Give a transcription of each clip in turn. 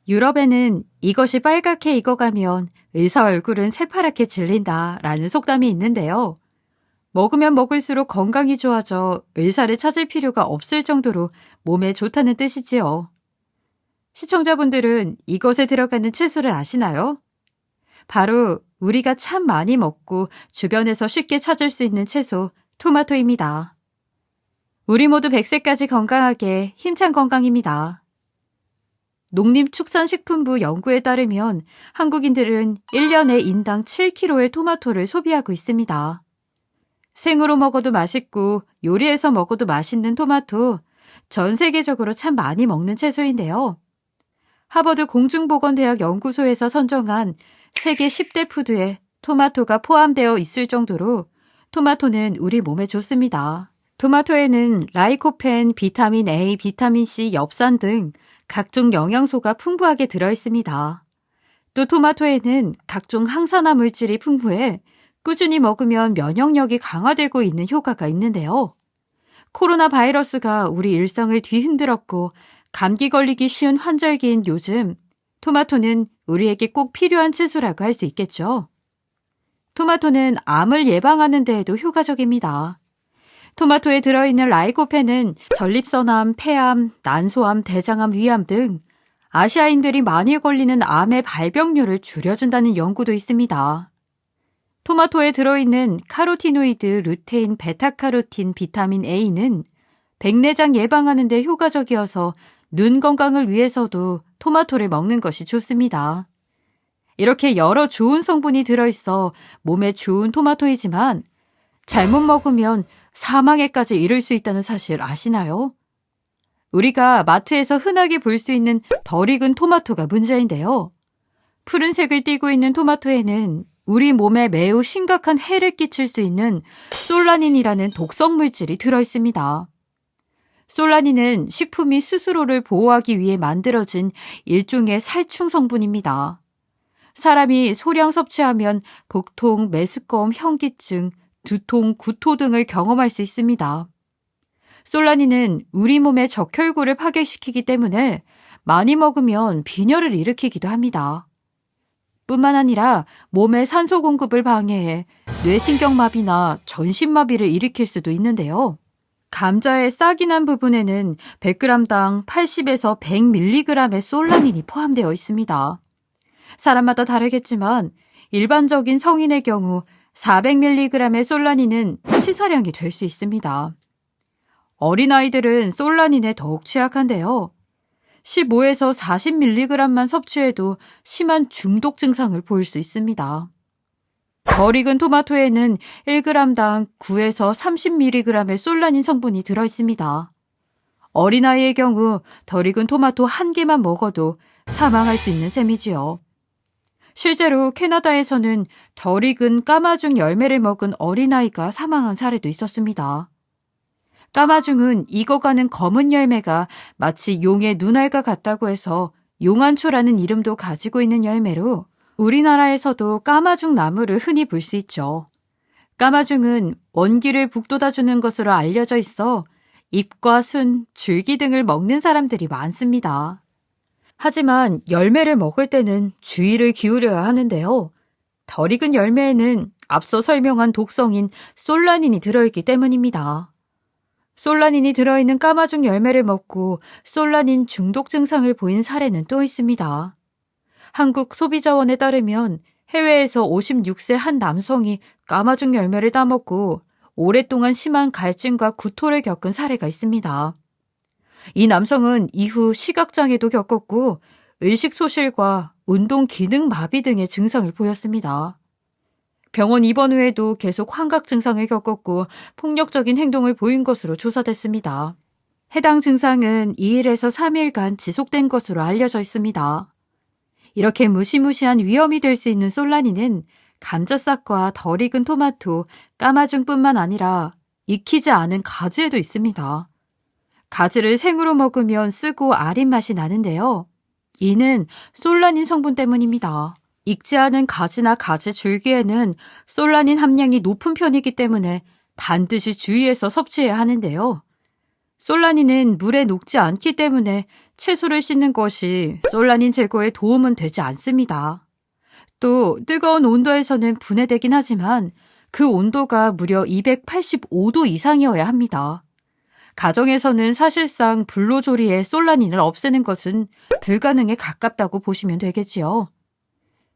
유럽에는 이것이 빨갛게 익어가면 의사 얼굴은 새파랗게 질린다라는 속담이 있는데요. 먹으면 먹을수록 건강이 좋아져 의사를 찾을 필요가 없을 정도로 몸에 좋다는 뜻이지요. 시청자분들은 이것에 들어가는 채소를 아시나요? 바로 우리가 참 많이 먹고 주변에서 쉽게 찾을 수 있는 채소, 토마토입니다. 우리 모두 100세까지 건강하게 힘찬 건강입니다. 농림축산식품부 연구에 따르면 한국인들은 1년에 인당 7kg의 토마토를 소비하고 있습니다. 생으로 먹어도 맛있고 요리해서 먹어도 맛있는 토마토, 전 세계적으로 참 많이 먹는 채소인데요. 하버드 공중보건대학 연구소에서 선정한 세계 10대 푸드에 토마토가 포함되어 있을 정도로 토마토는 우리 몸에 좋습니다. 토마토에는 라이코펜, 비타민 A, 비타민 C, 엽산 등 각종 영양소가 풍부하게 들어있습니다. 또 토마토에는 각종 항산화 물질이 풍부해 꾸준히 먹으면 면역력이 강화되고 있는 효과가 있는데요. 코로나 바이러스가 우리 일상을 뒤흔들었고 감기 걸리기 쉬운 환절기인 요즘 토마토는 우리에게 꼭 필요한 채소라고 할 수 있겠죠. 토마토는 암을 예방하는 데에도 효과적입니다. 토마토에 들어있는 라이코펜은 전립선암, 폐암, 난소암, 대장암, 위암 등 아시아인들이 많이 걸리는 암의 발병률을 줄여준다는 연구도 있습니다. 토마토에 들어있는 카로티노이드, 루테인, 베타카로틴, 비타민 A는 백내장 예방하는 데 효과적이어서 눈 건강을 위해서도 토마토를 먹는 것이 좋습니다. 이렇게 여러 좋은 성분이 들어있어 몸에 좋은 토마토이지만 잘못 먹으면 사망에까지 이를 수 있다는 사실 아시나요? 우리가 마트에서 흔하게 볼 수 있는 덜 익은 토마토가 문제인데요. 푸른색을 띠고 있는 토마토에는 우리 몸에 매우 심각한 해를 끼칠 수 있는 솔라닌이라는 독성 물질이 들어있습니다. 솔라닌은 식품이 스스로를 보호하기 위해 만들어진 일종의 살충 성분입니다. 사람이 소량 섭취하면 복통, 메스꺼움, 현기증, 두통, 구토 등을 경험할 수 있습니다. 솔라닌은 우리 몸의 적혈구를 파괴시키기 때문에 많이 먹으면 빈혈을 일으키기도 합니다. 뿐만 아니라 몸의 산소 공급을 방해해 뇌신경마비나 전신마비를 일으킬 수도 있는데요. 감자의 싹이 난 부분에는 100g당 80에서 100mg의 솔라닌이 포함되어 있습니다. 사람마다 다르겠지만 일반적인 성인의 경우 400mg의 솔라닌은 치사량이 될 수 있습니다. 어린아이들은 솔라닌에 더욱 취약한데요. 15에서 40mg만 섭취해도 심한 중독 증상을 보일 수 있습니다. 덜 익은 토마토에는 1g당 9에서 30mg의 솔라닌 성분이 들어있습니다. 어린아이의 경우 덜 익은 토마토 한 개만 먹어도 사망할 수 있는 셈이지요. 실제로 캐나다에서는 덜 익은 까마죽 열매를 먹은 어린아이가 사망한 사례도 있었습니다. 까마죽은 익어가는 검은 열매가 마치 용의 눈알과 같다고 해서 용안초라는 이름도 가지고 있는 열매로 우리나라에서도 까마죽 나무를 흔히 볼 수 있죠. 까마죽은 원기를 북돋아주는 것으로 알려져 있어 잎과 순, 줄기 등을 먹는 사람들이 많습니다. 하지만 열매를 먹을 때는 주의를 기울여야 하는데요. 덜 익은 열매에는 앞서 설명한 독성인 솔라닌이 들어있기 때문입니다. 솔라닌이 들어있는 까마죽 열매를 먹고 솔라닌 중독 증상을 보인 사례는 또 있습니다. 한국소비자원에 따르면 해외에서 56세 한 남성이 까마죽 열매를 따먹고 오랫동안 심한 갈증과 구토를 겪은 사례가 있습니다. 이 남성은 이후 시각장애도 겪었고 의식소실과 운동 기능 마비 등의 증상을 보였습니다. 병원 입원 후에도 계속 환각 증상을 겪었고 폭력적인 행동을 보인 것으로 조사됐습니다. 해당 증상은 2일에서 3일간 지속된 것으로 알려져 있습니다. 이렇게 무시무시한 위험이 될 수 있는 솔라닌은 감자싹과 덜 익은 토마토, 까마죽뿐만 아니라 익히지 않은 가지에도 있습니다. 가지를 생으로 먹으면 쓰고 아린 맛이 나는데요. 이는 솔라닌 성분 때문입니다. 익지 않은 가지나 가지 줄기에는 솔라닌 함량이 높은 편이기 때문에 반드시 주의해서 섭취해야 하는데요. 솔라닌은 물에 녹지 않기 때문에 채소를 씻는 것이 솔라닌 제거에 도움은 되지 않습니다. 또 뜨거운 온도에서는 분해되긴 하지만 그 온도가 무려 285도 이상이어야 합니다. 가정에서는 사실상 불로조리에 솔라닌을 없애는 것은 불가능에 가깝다고 보시면 되겠지요.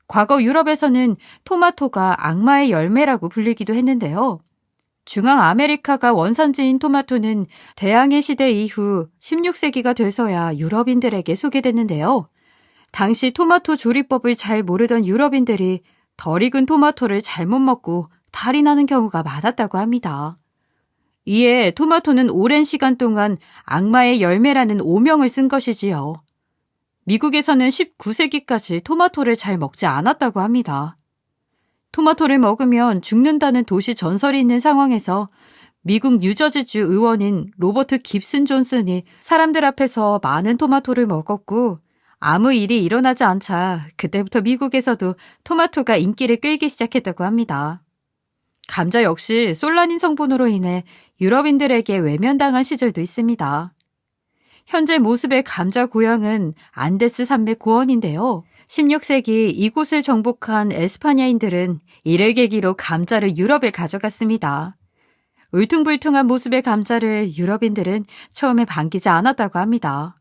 과거 유럽에서는 토마토가 악마의 열매라고 불리기도 했는데요. 중앙 아메리카가 원산지인 토마토는 대항해 시대 이후 16세기가 돼서야 유럽인들에게 소개됐는데요. 당시 토마토 조리법을 잘 모르던 유럽인들이 덜 익은 토마토를 잘못 먹고 탈이 나는 경우가 많았다고 합니다. 이에 토마토는 오랜 시간 동안 악마의 열매라는 오명을 쓴 것이지요. 미국에서는 19세기까지 토마토를 잘 먹지 않았다고 합니다. 토마토를 먹으면 죽는다는 도시 전설이 있는 상황에서 미국 뉴저지주 의원인 로버트 깁슨 존슨이 사람들 앞에서 많은 토마토를 먹었고 아무 일이 일어나지 않자 그때부터 미국에서도 토마토가 인기를 끌기 시작했다고 합니다. 감자 역시 솔라닌 성분으로 인해 유럽인들에게 외면당한 시절도 있습니다. 현재 모습의 감자 고향은 안데스 산맥 고원인데요. 16세기 이곳을 정복한 에스파냐인들은 이를 계기로 감자를 유럽에 가져갔습니다. 울퉁불퉁한 모습의 감자를 유럽인들은 처음에 반기지 않았다고 합니다.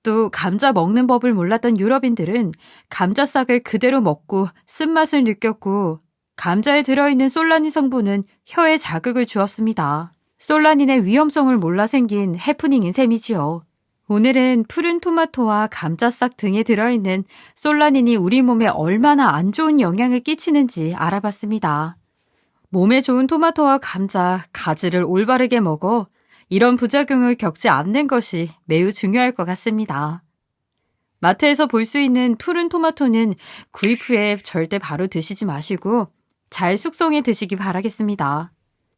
또 감자 먹는 법을 몰랐던 유럽인들은 감자싹을 그대로 먹고 쓴맛을 느꼈고 감자에 들어있는 솔라닌 성분은 혀에 자극을 주었습니다. 솔라닌의 위험성을 몰라 생긴 해프닝인 셈이지요. 오늘은 푸른 토마토와 감자싹 등에 들어있는 솔라닌이 우리 몸에 얼마나 안 좋은 영향을 끼치는지 알아봤습니다. 몸에 좋은 토마토와 감자, 가지를 올바르게 먹어 이런 부작용을 겪지 않는 것이 매우 중요할 것 같습니다. 마트에서 볼 수 있는 푸른 토마토는 구입 후에 절대 바로 드시지 마시고 잘 숙성해 드시기 바라겠습니다.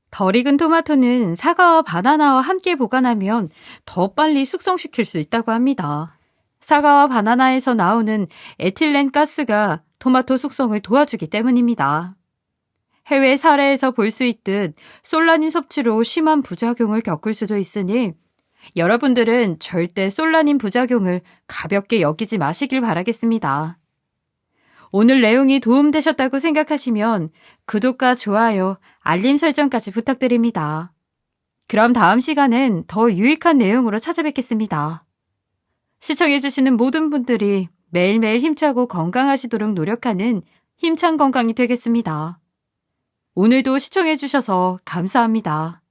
덜 익은 토마토는 사과와 바나나와 함께 보관하면 더 빨리 숙성시킬 수 있다고 합니다. 사과와 바나나에서 나오는 에틸렌 가스가 토마토 숙성을 도와주기 때문입니다. 해외 사례에서 볼 수 있듯 솔라닌 섭취로 심한 부작용을 겪을 수도 있으니 여러분들은 절대 솔라닌 부작용을 가볍게 여기지 마시길 바라겠습니다. 오늘 내용이 도움되셨다고 생각하시면 구독과 좋아요, 알림 설정까지 부탁드립니다. 그럼 다음 시간엔 더 유익한 내용으로 찾아뵙겠습니다. 시청해주시는 모든 분들이 매일매일 힘차고 건강하시도록 노력하는 힘찬 건강이 되겠습니다. 오늘도 시청해주셔서 감사합니다.